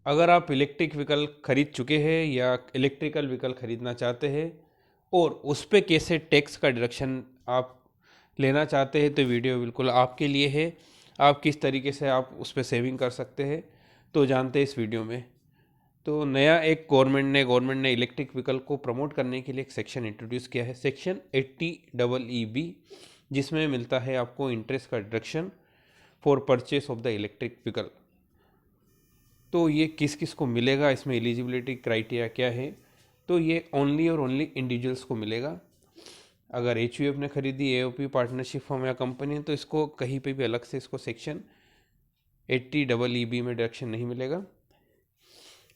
अगर आप electric vehicle खरीद चुके हैं या इलेक्ट्रिकल व्हीकल खरीदना चाहते हैं और उस पे कैसे टैक्स का डिडक्शन आप लेना चाहते हैं तो वीडियो बिल्कुल आपके लिए है। आप किस तरीके से आप उस पर सेविंग कर सकते हैं तो जानते हैं इस वीडियो में। तो नया एक गवर्नमेंट ने इलेक्ट्रिक व्हीकल को प्रमोट करने के लिए एक सेक्शन इंट्रोड्यूस किया है, सेक्शन 80EE, जिसमें मिलता है आपको इंटरेस्ट का deduction for purchase of the electric vehicle. तो ये किस किस को मिलेगा, इसमें एलिजिबिलिटी क्राइटेरिया क्या है, तो ये ओनली और ओनली इंडिविजुअल्स को मिलेगा। अगर HUF ने खरीदी, AOP पार्टनरशिप फर्म या कंपनी, तो इसको कहीं पे भी अलग से इसको सेक्शन 80EE में डिडक्शन नहीं मिलेगा।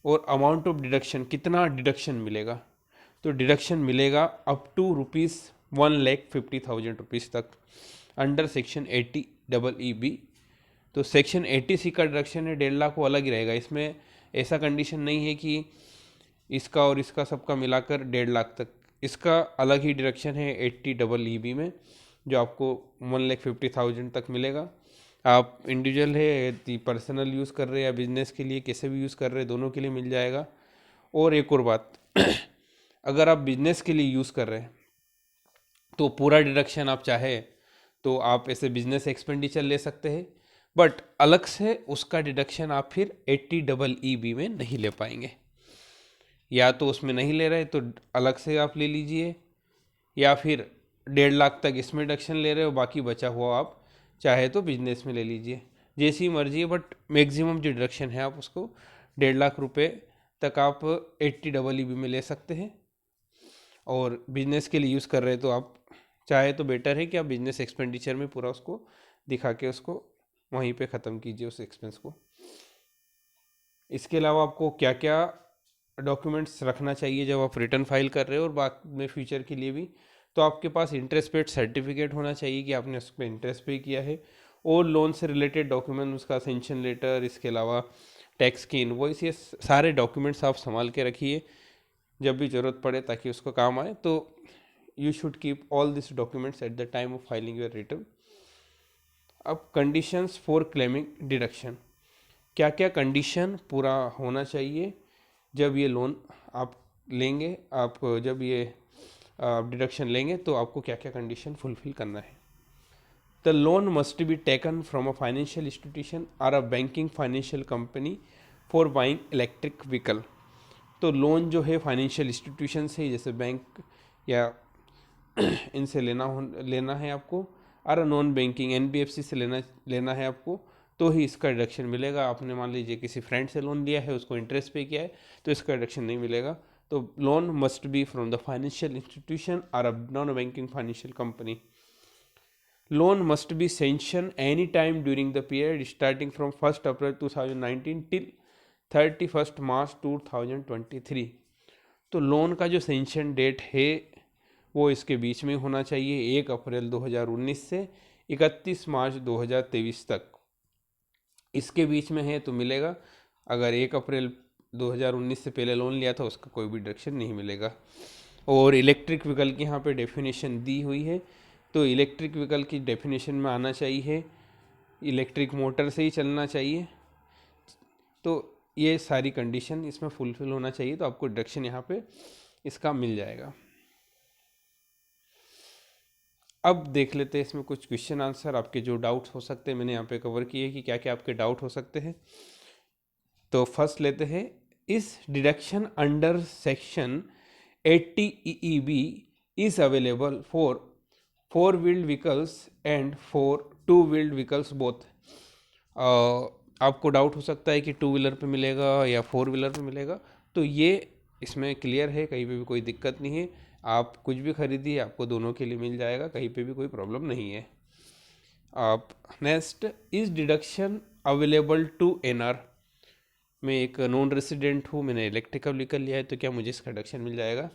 और अमाउंट ऑफ डिडक्शन, कितना डिडक्शन मिलेगा, तो डिडक्शन मिलेगा अप टू ₹1,50,000 तक अंडर सेक्शन 80EE। तो सेक्शन 80C का डिडक्शन है 1.5 लाख, वो अलग ही रहेगा। इसमें ऐसा कंडीशन नहीं है कि इसका और इसका सबका मिलाकर 1.5 लाख तक, इसका अलग ही डिडक्शन है 80EE में, जो आपको 1,50,000 तक मिलेगा। आप इंडिविजुअल है, पर्सनल यूज़ कर रहे हैं या बिजनेस के लिए कैसे भी यूज़ कर रहे हैं, दोनों के लिए मिल जाएगा। और एक और बात अगर आप बिजनेस के लिए यूज़ कर रहे हैं तो पूरा डिडक्शन आप चाहे तो आप ऐसे बिजनेस एक्सपेंडिचर ले सकते हैं, बट अलग से उसका डिडक्शन आप फिर 80EE में नहीं ले पाएंगे। या तो उसमें नहीं ले रहे तो अलग से आप ले लीजिए, या फिर 1.5 लाख तक इसमें डिडक्शन ले रहे हो, बाकी बचा हुआ आप चाहे तो बिजनेस में ले लीजिए, जैसी मर्जी है। बट मैक्सिमम जो डिडक्शन है आप उसको 1.5 लाख तक आप 80EE में ले सकते हैं। और बिजनेस के लिए यूज़ कर रहे हैं तो आप चाहे तो बेटर है कि आप बिजनेस एक्सपेंडिचर में पूरा उसको दिखा के उसको वहीं पे ख़त्म कीजिए उस एक्सपेंस को। इसके अलावा आपको क्या क्या डॉक्यूमेंट्स रखना चाहिए जब आप रिटर्न फाइल कर रहे हो और बाद में फ्यूचर के लिए भी, तो आपके पास इंटरेस्ट पेड सर्टिफिकेट होना चाहिए कि आपने उस पर इंटरेस्ट पे किया है, और लोन से रिलेटेड डॉक्यूमेंट, उसका सेंक्शन लेटर, इसके अलावा टैक्स की इनवॉइस, ये सारे डॉक्यूमेंट्स आप संभाल के रखिए जब भी ज़रूरत पड़े ताकि उसको काम आए। तो you should keep all this documents at the time of filing your return. अब कंडीशंस फॉर क्लेमिंग डिडक्शन, क्या क्या कंडीशन पूरा होना चाहिए जब ये लोन आप लेंगे, आप जब ये डिडक्शन लेंगे तो आपको क्या क्या कंडीशन फुलफिल करना है। The loan must be taken from a financial institution और a banking financial company for buying electric vehicle. तो लोन जो है फाइनेंशियल इंस्टीट्यूशन से, जैसे बैंक या इनसे लेना है आपको, और नॉन बैंकिंग NBFC से लेना है आपको, तो ही इसका डिडक्शन मिलेगा। आपने मान लीजिए किसी फ्रेंड से लोन लिया है, उसको इंटरेस्ट पे किया है, तो इसका डिडक्शन नहीं मिलेगा। तो loan must be from the financial institution और a non banking financial company. Loan must be sanction any time during the period starting from 1 April 2019 till 31 March 2023। तो लोन का जो सेंशन डेट है वो इसके बीच में होना चाहिए, 1 अप्रैल 2019 से 31 मार्च 2023 तक। इसके बीच में है तो मिलेगा। अगर 1 अप्रैल 2019 से पहले लोन लिया था उसका कोई भी डिडक्शन नहीं मिलेगा। और इलेक्ट्रिक व्हीकल की यहाँ पे डेफिनेशन दी हुई है, तो इलेक्ट्रिक व्हीकल की डेफिनेशन में आना चाहिए इलेक्ट्रिक मोटर से ही चलना चाहिए। तो ये सारी कंडीशन इसमें फुलफिल होना चाहिए, तो आपको डिडक्शन यहाँ पे इसका मिल जाएगा। अब देख लेते हैं इसमें कुछ क्वेश्चन आंसर, आपके जो डाउट्स हो सकते हैं मैंने यहाँ पे कवर किए कि क्या क्या आपके डाउट हो सकते हैं। तो फर्स्ट लेते हैं, इस deduction under section 80EEB is available for 4 wheeled vehicles and for 2 wheeled vehicles both. आपको डाउट हो सकता है कि 2 व्हीलर पे मिलेगा या 4 व्हीलर पे मिलेगा, तो ये इसमें क्लियर है, कहीं पे भी कोई दिक्कत नहीं है। आप कुछ भी खरीदिए आपको दोनों के लिए मिल जाएगा, कहीं पे भी कोई प्रॉब्लम नहीं है। आप next, is deduction available to NR। मैं एक नॉन रेसिडेंट हूँ, मैंने इलेक्ट्रिकल व्हीकल लिया है, तो क्या मुझे इसका डिडक्शन मिल जाएगा?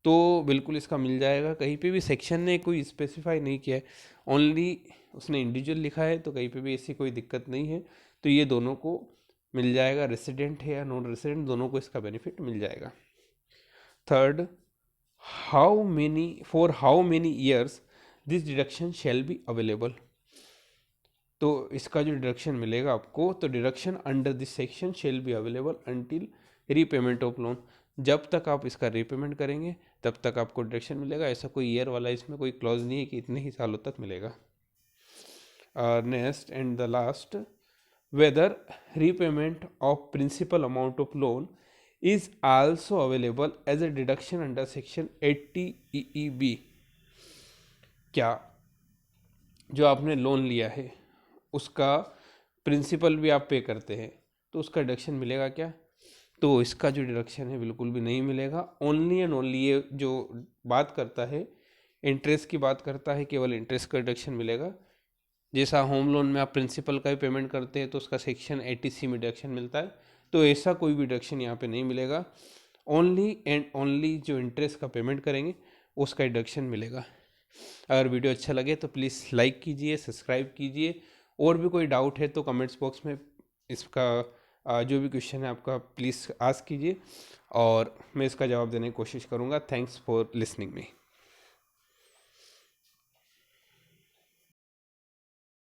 तो बिल्कुल इसका मिल जाएगा। कहीं पे भी सेक्शन ने कोई स्पेसिफाई नहीं किया है, ओनली उसने इंडिविजुअल लिखा है, तो कहीं पे भी ऐसी कोई दिक्कत नहीं है। तो ये दोनों को मिल जाएगा, रेसिडेंट है या नॉन रेसिडेंट, दोनों को इसका बेनिफिट मिल जाएगा। Third, for how many years this deduction shall be available. तो इसका जो डिडक्शन मिलेगा आपको, तो deduction under this section shall be available until repayment of loan. जब तक आप इसका रीपेमेंट करेंगे तब तक आपको डिडक्शन मिलेगा। ऐसा कोई ईयर वाला इसमें कोई क्लॉज नहीं है कि इतने ही सालों तक मिलेगा। Next and the last, whether repayment of principal amount of loan is also available as a deduction under section 80 EEB। क्या जो आपने लोन लिया है उसका प्रिंसिपल भी आप पे करते हैं तो उसका डिडक्शन मिलेगा क्या? तो इसका जो डिडक्शन है बिल्कुल भी नहीं मिलेगा। ओनली एंड ओनली ये जो बात करता है इंटरेस्ट की बात करता है, केवल इंटरेस्ट का डिडक्शन मिलेगा। जैसा होम लोन में आप प्रिंसिपल का ही पेमेंट करते हैं तो उसका सेक्शन 80C में डिडक्शन मिलता है, तो ऐसा कोई भी डिडक्शन यहाँ पे नहीं मिलेगा। ओनली एंड ओनली जो इंटरेस्ट का पेमेंट करेंगे उसका डिडक्शन मिलेगा। अगर वीडियो अच्छा लगे तो प्लीज़ लाइक कीजिए, सब्सक्राइब कीजिए। और भी कोई डाउट है तो कमेंट्स बॉक्स में इसका जो भी क्वेश्चन है आपका प्लीज़ आस्क कीजिए और मैं इसका जवाब देने की कोशिश करूँगा। Thanks for listening me.